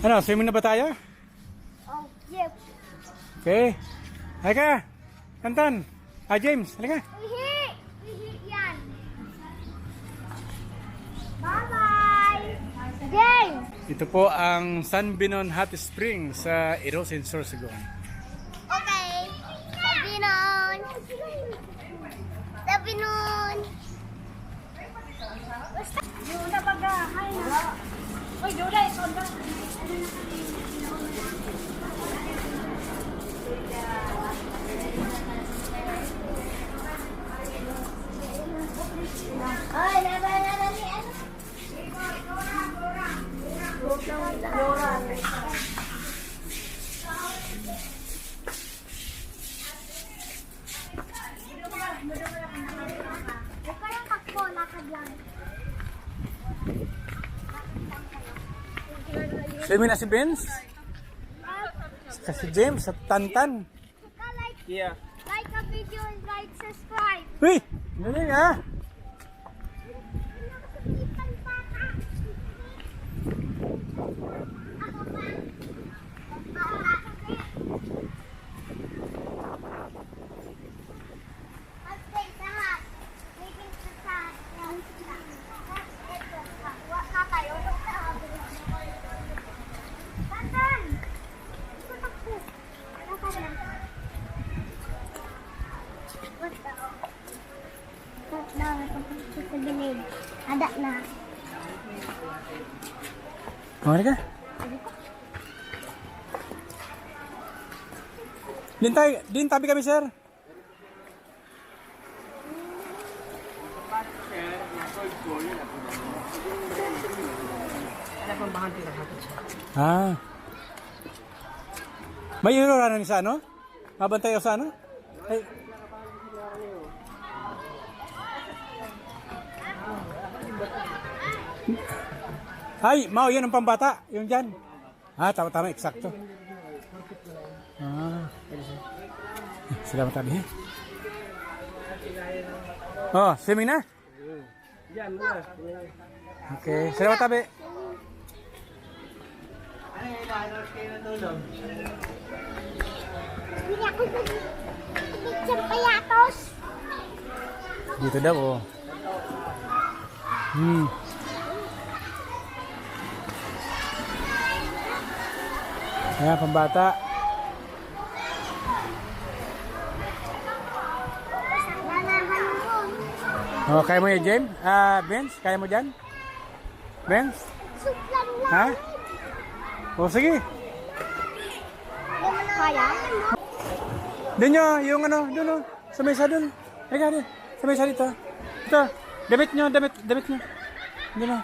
Ano, swimming na ba tayo? Oh, yep. Okay. Halika. Kantan. James, halika. Ihi! Ihi yan. Bye-bye! James! Ito po ang San Binon Hot Spring sa Erosin, Sorsogon. Okay. Sabi nun. Sabi nun. Yun na baga. Ay na. Uy, Dula, ito na. Ay, nabala ni ano? Parang takbo, lakad lang. Swimming na si Vince. Si James sa Tantan. Yeah. Like a video and like, subscribe. Uy! Galing ah! Ada na. Kumari ka? Din tabi kami, sir. Ah. May irora na sa ano? Mabantay ako sa ano? Ay. Ay, Mau, yan ang pambata. Yung dyan. Ah, tama-tama, eksakto. Ah. Salamat tabi. Oh, swimming na? Okay, salamat tabi. Hindi ako picture payatos. Dito daw, oh. Ayan, pambata. Oh, kaya mo yan, James? Vince, kaya mo dyan? Vince? Suklan lang. Ha? O, sige. Kaya? Doon nyo, yung ano, doon o. Sa mesa doon. Halika doon. Sa mesa dito. Ito. Damit nyo, damit nyo. Doon o.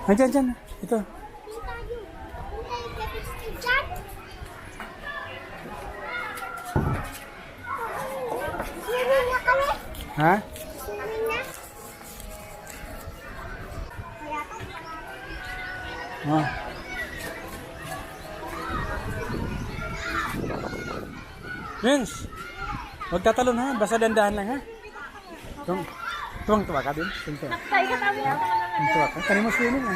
Dyan, dyan. Ito. Ha? Oh. Vince, huwag tatalon ha. Basta dandahan lang ha. Tuwang-tuwa ka, Vince. Tuwang-tuwa ka. Kanina mo swimming ha.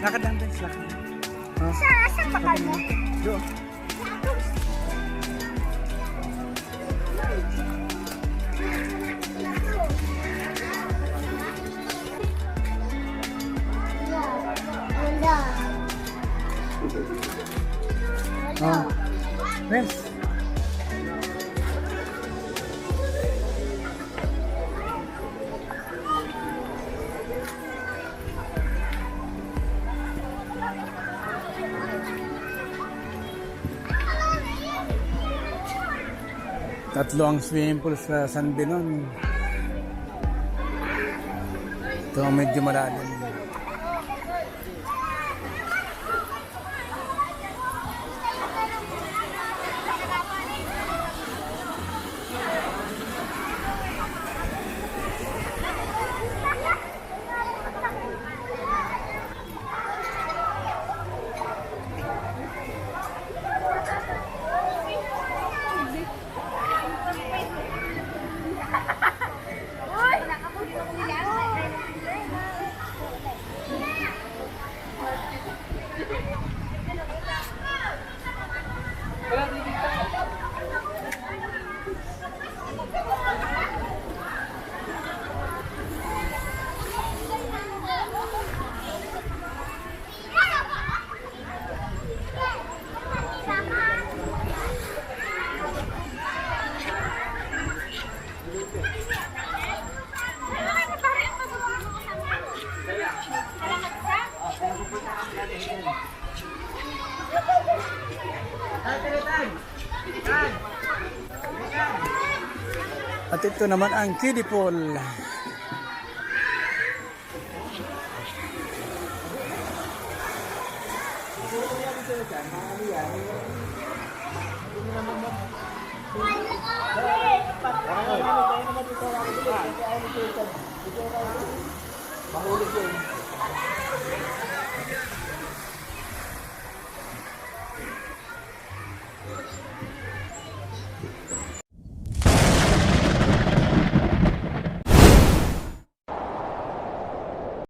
Lakad lang guys, lakad. Oh. Saan bakal mo? Doon. Wala. Oh. Yes. Tatlo ang swimming pool sa San Benon. Ito ang medyo malalim. At ito naman ang kiddie pool.